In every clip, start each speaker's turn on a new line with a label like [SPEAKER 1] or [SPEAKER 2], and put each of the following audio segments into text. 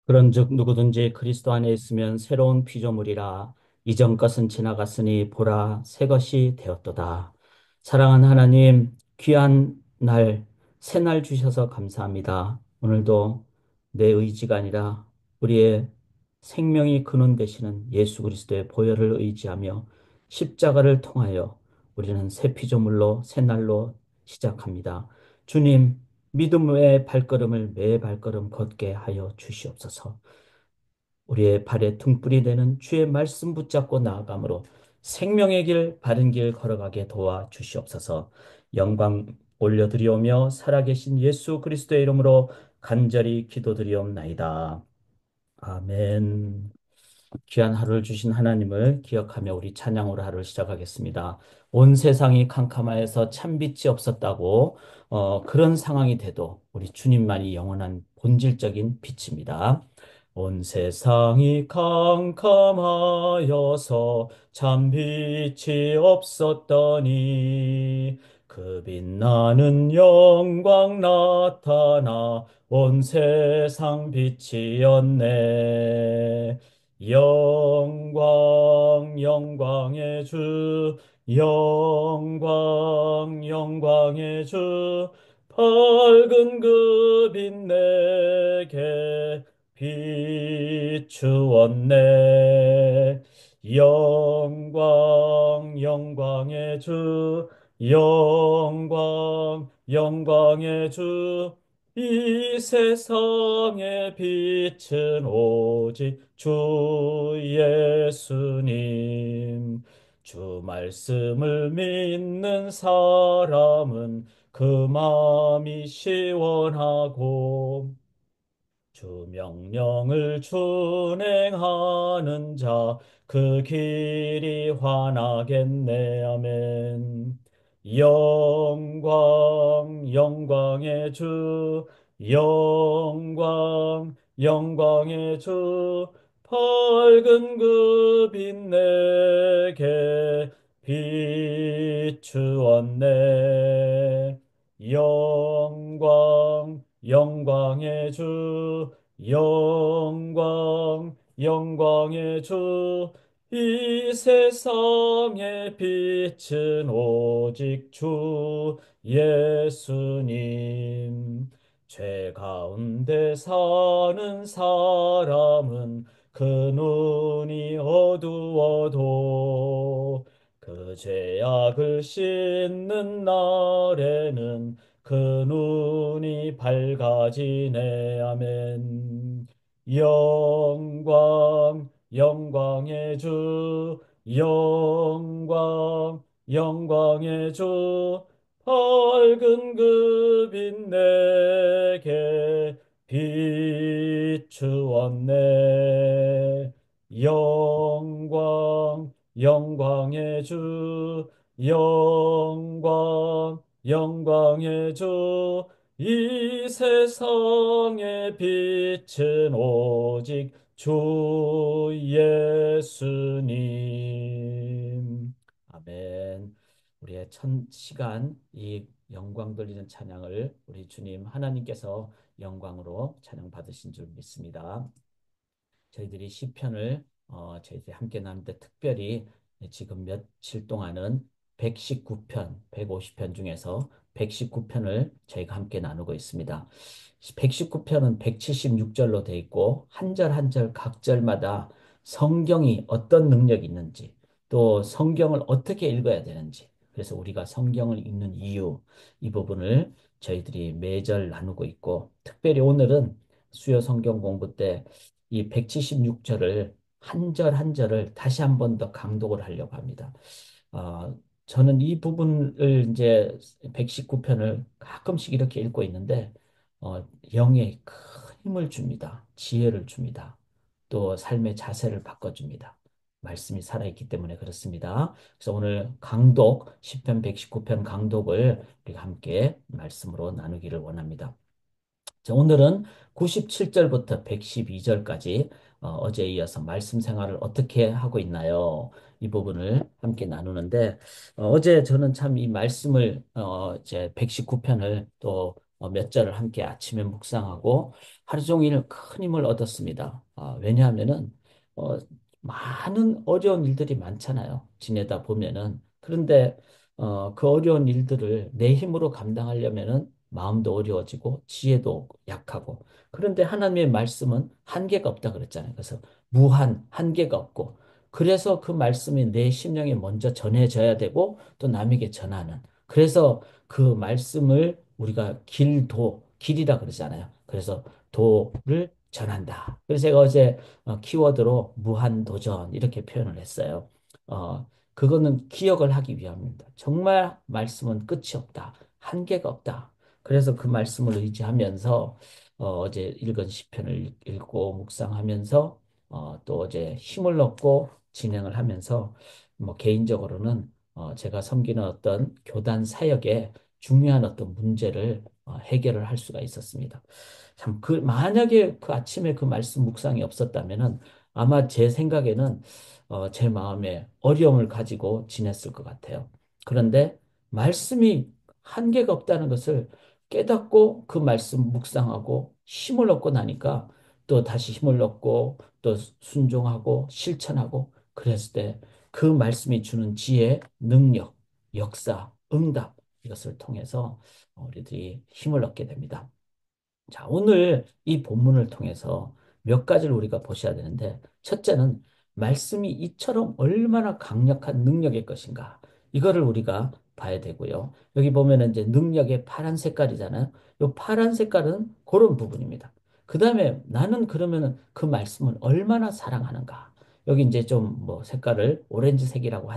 [SPEAKER 1] 그런즉 누구든지 그리스도 안에 있으면 새로운 피조물이라. 이전 것은 지나갔으니 보라 새 것이 되었도다. 사랑하는 하나님, 귀한 날, 새 날 주셔서 감사합니다. 오늘도 내 의지가 아니라 우리의 생명이 근원 되시는 예수 그리스도의 보혈을 의지하며 십자가를 통하여 우리는 새 피조물로 새 날로 시작합니다. 주님, 믿음의 발걸음을 매 발걸음 걷게 하여 주시옵소서. 우리의 발의 등불이 되는 주의 말씀 붙잡고 나아감으로 생명의 길, 바른 길 걸어가게 도와 주시옵소서. 영광 올려드리오며 살아계신 예수 그리스도의 이름으로 간절히 기도드리옵나이다. 아멘. 귀한 하루를 주신 하나님을 기억하며 우리 찬양으로 하루를 시작하겠습니다. 온 세상이 캄캄하여서 참빛이 없었다고 그런 상황이 돼도 우리 주님만이 영원한 본질적인 빛입니다. 온 세상이 캄캄하여서 참빛이 없었더니 그 빛나는 영광 나타나 온 세상 빛이었네. 영광 영광의 주 영광 영광의 주 밝은 그 빛 내게 비추었네. 영광 영광의 주 영광 영광의 주 이 세상의 빛은 오직 주 예수님. 주 말씀을 믿는 사람은 그 마음이 시원하고 주 명령을 준행하는 자 그 길이 환하겠네. 아멘. 영광 영광의 주 영광 영광의 주 밝은 그 빛 내게 비추었네. 영광 영광의 주 영광, 영광의 주, 이 세상의 빛은 오직 주 예수님. 죄 가운데 사는 사람은 그 눈이 어두워도 그 죄악을 씻는 날에는 그 눈이 밝아지네. 아멘. 영광 영광의 주 영광 영광의 주 밝은 그 빛 내게 비추었네. 영광 영광의 주 영광 영광의 주 이 세상의 빛은 오직 주 예수님. 아멘. 우리의 첫 시간 이 영광 돌리는 찬양을 우리 주님 하나님께서 영광으로 찬양 받으신 줄 믿습니다. 저희들이 시편을 저희들이 함께 나누는데 특별히 지금 며칠 동안은 119편, 150편 중에서 119편을 저희가 함께 나누고 있습니다. 119편은 176절로 되어 있고 한 절 한 절 각 절마다 성경이 어떤 능력이 있는지 또 성경을 어떻게 읽어야 되는지 그래서 우리가 성경을 읽는 이유 이 부분을 저희들이 매절 나누고 있고 특별히 오늘은 수요 성경 공부 때 이 176절을 한 절 한 절을 다시 한 번 더 강독을 하려고 합니다. 저는 이 부분을 이제 119편을 가끔씩 이렇게 읽고 있는데 영에 큰 힘을 줍니다. 지혜를 줍니다. 또 삶의 자세를 바꿔줍니다. 말씀이 살아있기 때문에 그렇습니다. 그래서 오늘 강독, 시편 119편 강독을 우리가 함께 말씀으로 나누기를 원합니다. 자, 오늘은 97절부터 112절까지 어제에 이어서 말씀 생활을 어떻게 하고 있나요? 이 부분을 함께 나누는데 제 저는 참 이 말씀을 이제 119편을 또 몇 절을 함께 아침에 묵상하고 하루 종일 큰 힘을 얻었습니다. 왜냐하면은 어, 많은 어려운 일들이 많잖아요. 지내다 보면은. 그런데 그 어려운 일들을 내 힘으로 감당하려면은 마음도 어려워지고 지혜도 약하고. 그런데 하나님의 말씀은 한계가 없다 그랬잖아요. 그래서 무한 한계가 없고. 그래서 그 말씀이 내 심령에 먼저 전해져야 되고 또 남에게 전하는. 그래서 그 말씀을 우리가 길이라 그러잖아요. 그래서 도를 전한다. 그래서 제가 어제 키워드로 무한도전 이렇게 표현을 했어요. 그거는 기억을 하기 위함입니다. 정말 말씀은 끝이 없다. 한계가 없다. 그래서 그 말씀을 의지하면서 어제 읽은 시편을 읽고 묵상하면서 또 어제 힘을 얻고 진행을 하면서 뭐 개인적으로는 제가 섬기는 어떤 교단 사역에 중요한 어떤 문제를 해결을 할 수가 있었습니다. 참, 만약에 그 아침에 그 말씀 묵상이 없었다면은 아마 제 생각에는 제 마음에 어려움을 가지고 지냈을 것 같아요. 그런데 말씀이 한계가 없다는 것을 깨닫고 그 말씀 묵상하고 힘을 얻고 나니까 또 다시 힘을 얻고 또 순종하고 실천하고 그랬을 때 그 말씀이 주는 지혜, 능력, 역사, 응답 이것을 통해서 우리들이 힘을 얻게 됩니다. 자, 오늘 이 본문을 통해서 몇 가지를 우리가 보셔야 되는데, 첫째는 말씀이 이처럼 얼마나 강력한 능력일 것인가. 이거를 우리가 봐야 되고요. 여기 보면은 이제 능력의 파란 색깔이잖아요. 이 파란 색깔은 그런 부분입니다. 그 다음에 나는 그러면은 그 말씀을 얼마나 사랑하는가. 여기 이제 좀 뭐 색깔을 오렌지색이라고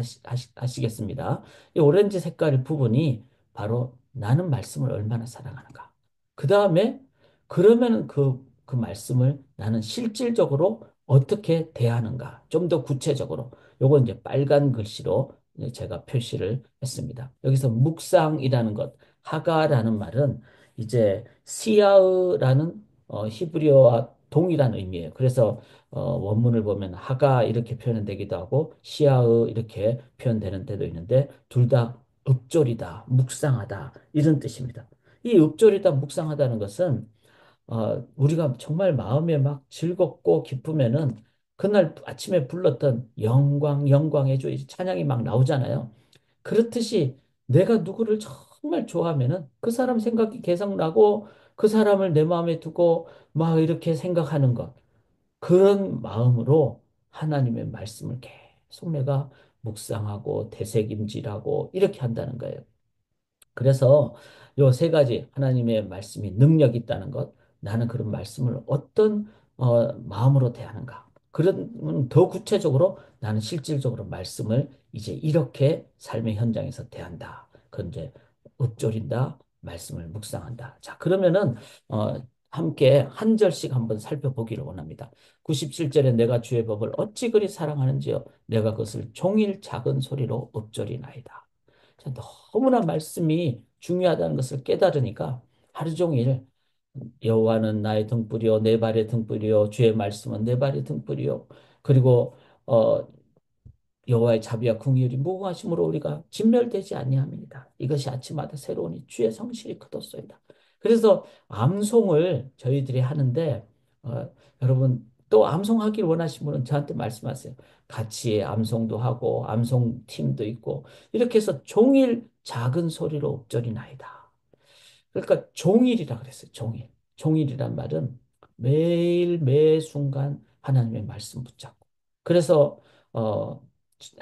[SPEAKER 1] 하시겠습니다. 이 오렌지 색깔 부분이 바로 나는 말씀을 얼마나 사랑하는가. 그 다음에 그러면은 그 말씀을 나는 실질적으로 어떻게 대하는가. 좀 더 구체적으로. 요거 이제 빨간 글씨로 이제 제가 표시를 했습니다. 여기서 묵상이라는 것, 하가라는 말은 이제 시야흐라는 히브리어와 동일한 의미예요. 그래서 원문을 보면 하가 이렇게 표현되기도 하고 시야흐 이렇게 표현되는 데도 있는데 둘 다 읊조리다, 묵상하다 이런 뜻입니다. 이 읊조리다, 묵상하다는 것은 우리가 정말 마음에 막 즐겁고 기쁘면은 그날 아침에 불렀던 영광, 영광의 주 이 찬양이 막 나오잖아요. 그렇듯이 내가 누구를 정말 좋아하면은 그 사람 생각이 계속 나고 그 사람을 내 마음에 두고 막 이렇게 생각하는 것. 그런 마음으로 하나님의 말씀을 계속 내가 묵상하고 되새김질하고 이렇게 한다는 거예요. 그래서 요 세 가지 하나님의 말씀이 능력이 있다는 것, 나는 그런 말씀을 어떤 마음으로 대하는가. 그러면 더 구체적으로 나는 실질적으로 말씀을 이제 이렇게 삶의 현장에서 대한다. 그건 이제 읊조린다, 말씀을 묵상한다. 자, 그러면은 어, 함께 한 절씩 한번 살펴보기를 원합니다. 97절에 내가 주의 법을 어찌 그리 사랑하는지요. 내가 그것을 종일 작은 소리로 읊조리나이다. 자, 너무나 말씀이 중요하다는 것을 깨달으니까 하루 종일 여호와는 나의 등불이요 내 발의 등불이요 주의 말씀은 내 발의 등불이요 그리고 어 여호와의 자비와 긍휼이 무궁하심으로 우리가 진멸되지 아니함이니이다. 이것이 아침마다 새로우니 주의 성실이 크도소이다. 그래서 암송을 저희들이 하는데 여러분 또 암송하길 원하시는 분은 저한테 말씀하세요. 같이 암송도 하고 암송 팀도 있고 이렇게 해서 종일 작은 소리로 읊조리나이다. 그러니까 종일이라 그랬어요. 종일. 종일이란 말은 매일 매 순간 하나님의 말씀 붙잡고. 그래서 어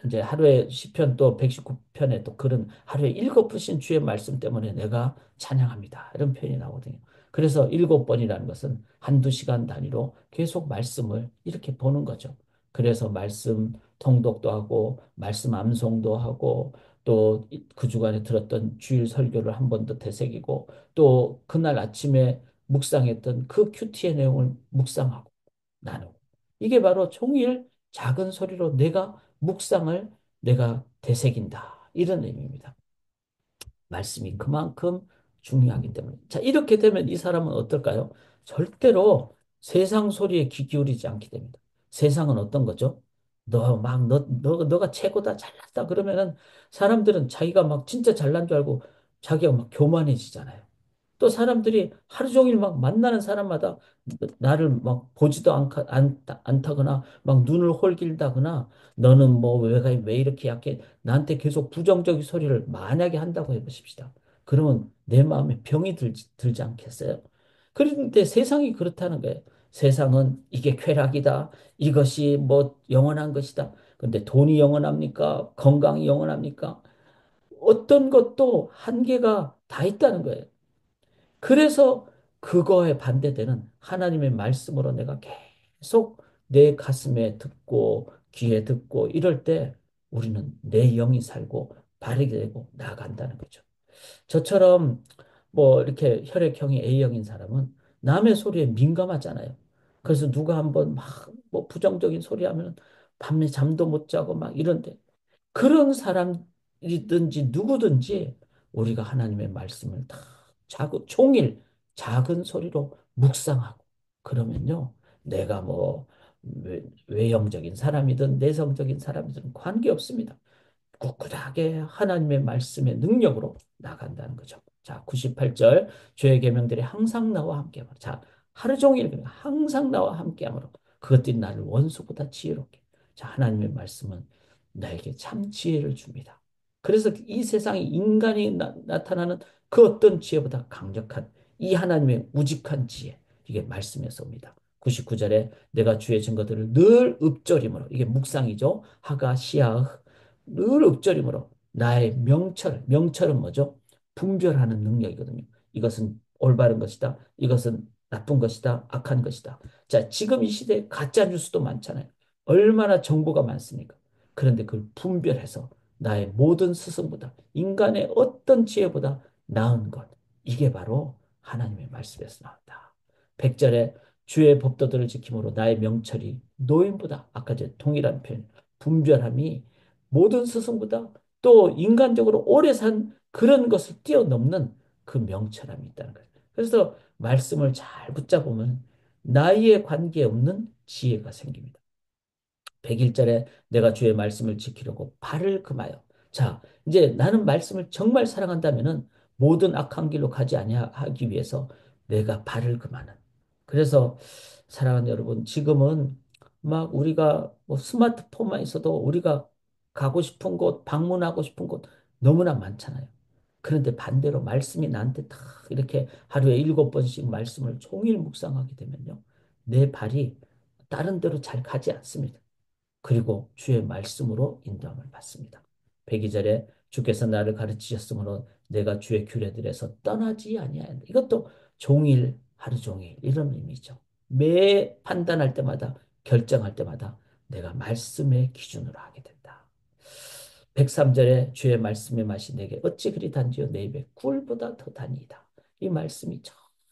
[SPEAKER 1] 이제 하루에 시편 또 119편에 또 그런 하루에 7번 주의 말씀 때문에 내가 찬양합니다. 이런 표현이 나오거든요. 그래서 7번이라는 것은 한두 시간 단위로 계속 말씀을 이렇게 보는 거죠. 그래서 말씀 통독도 하고 말씀 암송도 하고 또 그 주간에 들었던 주일 설교를 한 번 더 되새기고 또 그날 아침에 묵상했던 그 큐티의 내용을 묵상하고 나누고 이게 바로 종일 작은 소리로 내가 묵상을 내가 되새긴다. 이런 의미입니다. 말씀이 그만큼 중요하기 때문에. 자, 이렇게 되면 이 사람은 어떨까요? 절대로 세상 소리에 귀 기울이지 않게 됩니다. 세상은 어떤 거죠? 너가 최고다, 잘났다. 그러면은 사람들은 자기가 막 진짜 잘난 줄 알고 자기가 막 교만해지잖아요. 또 사람들이 하루 종일 막 만나는 사람마다 나를 막 보지도 않다거나 막 눈을 홀길다거나 너는 뭐 왜 이렇게 약해? 나한테 계속 부정적인 소리를 만약에 한다고 해보십시다. 그러면 내 마음에 병이 들지 않겠어요? 그런데 세상이 그렇다는 거예요. 세상은 이게 쾌락이다. 이것이 뭐 영원한 것이다. 근데 돈이 영원합니까? 건강이 영원합니까? 어떤 것도 한계가 다 있다는 거예요. 그래서 그거에 반대되는 하나님의 말씀으로 내가 계속 내 가슴에 듣고 귀에 듣고 이럴 때 우리는 내 영이 살고 바르게 되고 나아간다는 거죠. 저처럼 뭐 이렇게 혈액형이 A형인 사람은 남의 소리에 민감하잖아요. 그래서 누가 한번 막 뭐 부정적인 소리 하면 밤에 잠도 못 자고 막 이런데 그런 사람이든지 누구든지 우리가 하나님의 말씀을 다 종일 작은 소리로 묵상하고 그러면요. 내가 뭐 외형적인 사람이든 내성적인 사람이든 관계없습니다. 꿋꿋하게 하나님의 말씀의 능력으로 나간다는 거죠. 자, 98절 주의 계명들이 항상 나와 함께하므로 자, 하루 종일 항상 나와 함께하므로 그것들이 나를 원수보다 지혜롭게 자, 하나님의 말씀은 나에게 참 지혜를 줍니다. 그래서 이 세상에 인간이 나타나는 그 어떤 지혜보다 강력한 이 하나님의 우직한 지혜 이게 말씀에서 옵니다. 99절에 내가 주의 증거들을 늘 읊조림으로 이게 묵상이죠. 하가 시아흐 늘 읊조림으로 나의 명철은 뭐죠? 분별하는 능력이거든요. 이것은 올바른 것이다. 이것은 나쁜 것이다. 악한 것이다. 자, 지금 이 시대에 가짜 뉴스도 많잖아요. 얼마나 정보가 많습니까? 그런데 그걸 분별해서 나의 모든 스승보다 인간의 어떤 지혜보다 나은 것. 이게 바로 하나님의 말씀에서 나온다. 100절에 주의 법도들을 지킴으로 나의 명철이 노인보다 아까 제 동일한 표현 분별함이 모든 스승보다 또 인간적으로 오래 산 그런 것을 뛰어넘는 그 명철함이 있다는 거예요. 그래서 말씀을 잘 붙잡으면 나이에 관계없는 지혜가 생깁니다. 100일절에 내가 주의 말씀을 지키려고 발을 금하여. 자, 이제 나는 말씀을 정말 사랑한다면은 모든 악한 길로 가지 아니하기 위해서 내가 발을 금하는. 그래서 사랑하는 여러분, 지금은 막 우리가 뭐 스마트폰만 있어도 우리가 가고 싶은 곳, 방문하고 싶은 곳 너무나 많잖아요. 그런데 반대로 말씀이 나한테 딱 이렇게 하루에 7번씩 말씀을 종일 묵상하게 되면요. 내 발이 다른 데로 잘 가지 않습니다. 그리고 주의 말씀으로 인도함을 받습니다. 102절에 주께서 나를 가르치셨으므로 내가 주의 규례들에서 떠나지 아니하였다. 이것도 종일 하루 종일 이런 의미죠. 매 판단할 때마다 결정할 때마다 내가 말씀의 기준으로 하게 된다. 103절에 주의 말씀의 맛이 내게 어찌 그리 단지요 내 입에 꿀보다 더 다니이다. 이 말씀이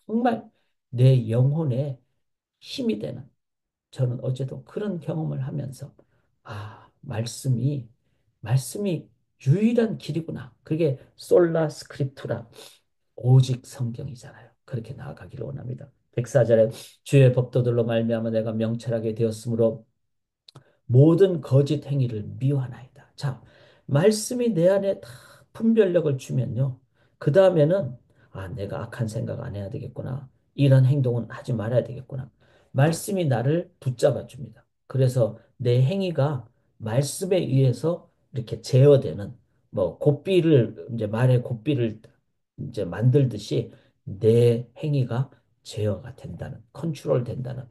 [SPEAKER 1] 정말 내 영혼에 힘이 되는 저는 어제도 그런 경험을 하면서 말씀이 유일한 길이구나. 그게 솔라 스크립투라 오직 성경이잖아요. 그렇게 나아가기를 원합니다. 104절에 주의 법도들로 말미암아 내가 명철하게 되었으므로 모든 거짓 행위를 미워하나이다. 자, 말씀이 내 안에 다 분별력을 주면요. 그 다음에는 내가 악한 생각 안 해야 되겠구나. 이런 행동은 하지 말아야 되겠구나. 말씀이 나를 붙잡아 줍니다. 그래서 내 행위가 말씀에 의해서 이렇게 제어되는 뭐 고삐를 이제 말에 고삐를 이제 만들듯이 내 행위가 제어가 된다는 컨트롤 된다는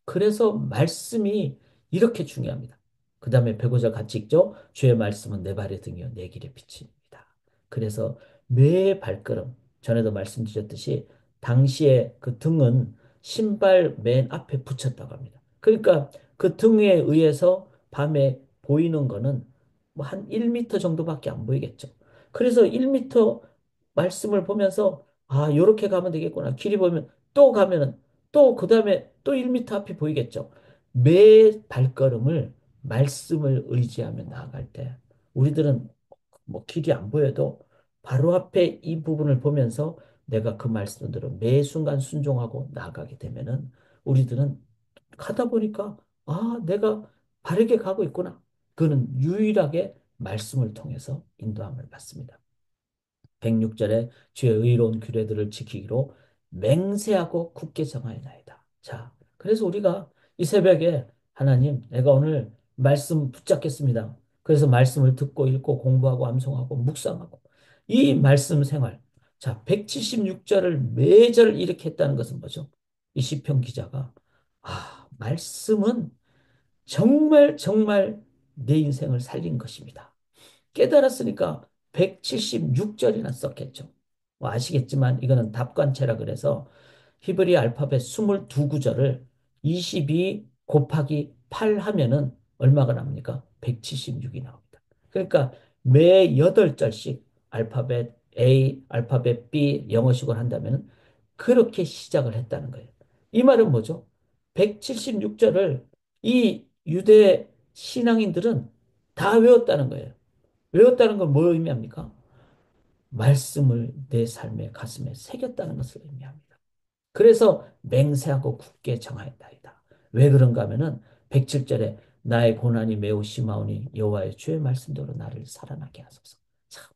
[SPEAKER 1] 그래서 말씀이 이렇게 중요합니다. 그 다음에 105절 같이 읽죠. 주의 말씀은 내 발의 등이요 내 길의 빛입니다. 그래서 매 발걸음 전에도 말씀드렸듯이 당시에 그 등은 신발 맨 앞에 붙였다고 합니다. 그러니까 그 등에 의해서 밤에 보이는 거는 뭐 한 1미터 정도밖에 안 보이겠죠. 그래서 1미터 말씀을 보면서 요렇게 가면 되겠구나. 길이 보면 또 가면은 또 그다음에 또 1미터 앞이 보이겠죠. 매 발걸음을 말씀을 의지하며 나아갈 때 우리들은 뭐 길이 안 보여도 바로 앞에 이 부분을 보면서 내가 그 말씀대로 매 순간 순종하고 나아가게 되면은 우리들은 가다 보니까 내가 바르게 가고 있구나. 그는 유일하게 말씀을 통해서 인도함을 받습니다. 106절에 주의 의로운 규례들을 지키기로 맹세하고 굳게 정하였나이다. 자, 그래서 우리가 이 새벽에 하나님, 내가 오늘 말씀 붙잡겠습니다. 그래서 말씀을 듣고 읽고 공부하고 암송하고 묵상하고 이 말씀 생활. 자, 176절을 매절 이렇게 했다는 것은 뭐죠? 이 시편 기자가 말씀은 정말 정말 내 인생을 살린 것입니다. 깨달았으니까 176절이나 썼겠죠. 뭐 아시겠지만 이거는 답관체라 그래서 히브리 알파벳 22구절을 22 곱하기 8 하면은 얼마가 나옵니까? 176이 나옵니다. 그러니까 매 8절씩 알파벳 A, 알파벳 B 영어식으로 한다면은 그렇게 시작을 했다는 거예요. 이 말은 뭐죠? 176절을 이 유대 신앙인들은 다 외웠다는 거예요. 외웠다는 건 뭘 의미합니까? 말씀을 내 삶의 가슴에 새겼다는 것을 의미합니다. 그래서 맹세하고 굳게 정하였나이다. 왜 그런가 하면은 107절에 나의 고난이 매우 심하오니 여호와의 주의 말씀대로 나를 살아나게 하소서. 참,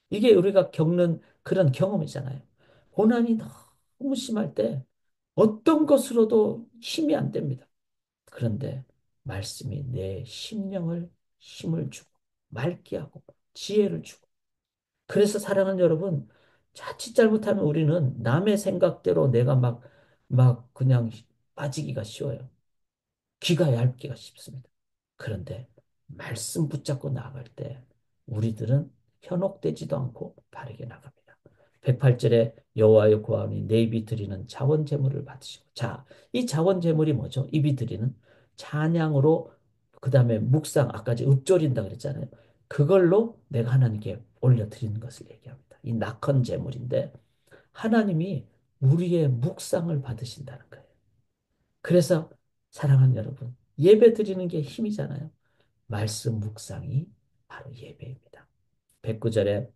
[SPEAKER 1] 이게 우리가 겪는 그런 경험이잖아요. 고난이 너무 심할 때 어떤 것으로도 힘이 안 됩니다. 그런데 말씀이 내 심령을 힘을 주고 맑게 하고 지혜를 주고 그래서 사랑하는 여러분, 자칫 잘못하면 우리는 남의 생각대로 내가 막 그냥 빠지기가 쉬워요. 귀가 얇기가 쉽습니다. 그런데 말씀 붙잡고 나아갈 때 우리들은 현혹되지도 않고 바르게 나갑니다. 108절에 여호와의 고하오니 내 입이 드리는 자원 제물을 받으시고 자, 이 자원 제물이 뭐죠? 입이 드리는 찬양으로 그다음에 묵상 아까 읊조린다 그랬잖아요. 그걸로 내가 하나님께 올려 드리는 것을 얘기합니다. 이 낙헌 제물인데 하나님이 우리의 묵상을 받으신다는 거예요. 그래서 사랑하는 여러분, 예배 드리는 게 힘이잖아요. 말씀 묵상이 바로 예배입니다. 109절에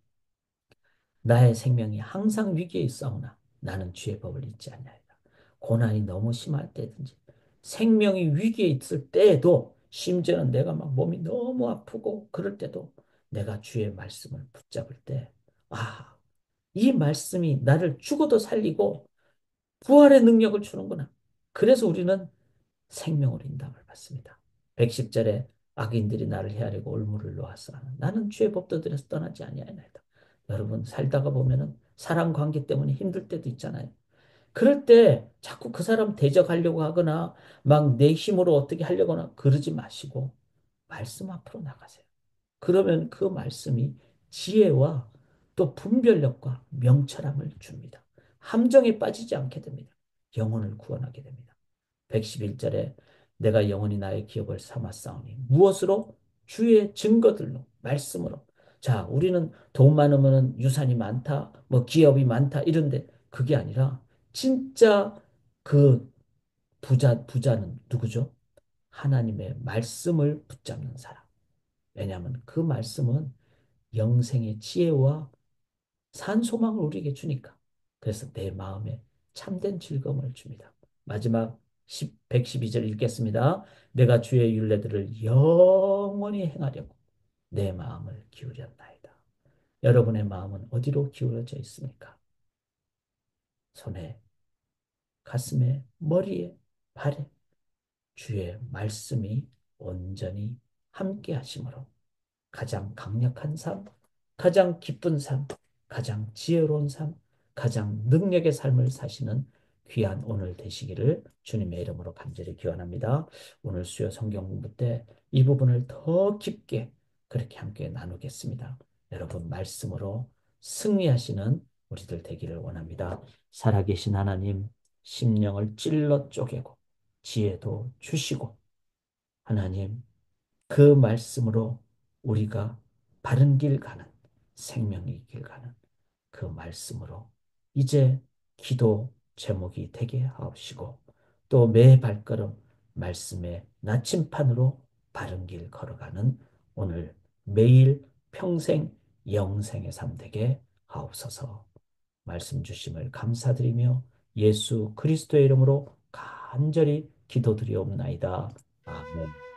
[SPEAKER 1] 나의 생명이 항상 위기에 있사오나 나는 주의 법을 잊지 아니하리라. 고난이 너무 심할 때든지 생명이 위기에 있을 때에도 심지어는 내가 막 몸이 너무 아프고 그럴 때도 내가 주의 말씀을 붙잡을 때 이 말씀이 나를 죽어도 살리고 부활의 능력을 주는구나. 그래서 우리는 생명으로 인담을 받습니다. 110절에 악인들이 나를 헤아리고 올무를 놓았어. 나는 주의 법도들에서 떠나지 아니하나이다. 여러분 살다가 보면은 사람 관계 때문에 힘들 때도 있잖아요. 그럴 때 자꾸 그 사람 대적하려고 하거나 막 내 힘으로 어떻게 하려거나 그러지 마시고 말씀 앞으로 나가세요. 그러면 그 말씀이 지혜와 또 분별력과 명철함을 줍니다. 함정에 빠지지 않게 됩니다. 영혼을 구원하게 됩니다. 111절에 내가 영원히 나의 기업을 삼았사오니 무엇으로? 주의 증거들로 말씀으로. 자, 우리는 돈 많으면 유산이 많다, 뭐 기업이 많다 이런데 그게 아니라 진짜 그 부자는 누구죠? 하나님의 말씀을 붙잡는 사람. 왜냐하면 그 말씀은 영생의 지혜와 산 소망을 우리에게 주니까. 그래서 내 마음에 참된 즐거움을 줍니다. 마지막 112절 읽겠습니다. 내가 주의 율례들을 영원히 행하려고 내 마음을 기울였나이다. 여러분의 마음은 어디로 기울어져 있습니까? 손에, 가슴에, 머리에, 발에 주의 말씀이 온전히 함께 하심으로 가장 강력한 삶, 가장 기쁜 삶, 가장 지혜로운 삶, 가장 능력의 삶을 사시는 귀한 오늘 되시기를 주님의 이름으로 간절히 기원합니다. 오늘 수요 성경 공부 때 이 부분을 더 깊게 그렇게 함께 나누겠습니다. 여러분 말씀으로 승리하시는 우리들 되기를 원합니다. 살아계신 하나님, 심령을 찔러 쪼개고 지혜도 주시고 하나님 그 말씀으로 우리가 바른 길 가는 생명의 길 가는 그 말씀으로 이제 기도 제목이 되게 하옵시고 또 매 발걸음 말씀의 나침판으로 바른 길 걸어가는 오늘 매일 평생 영생의 삶 되게 하옵소서. 말씀 주심을 감사드리며 예수 그리스도의 이름으로 간절히 기도드리옵나이다. 아멘.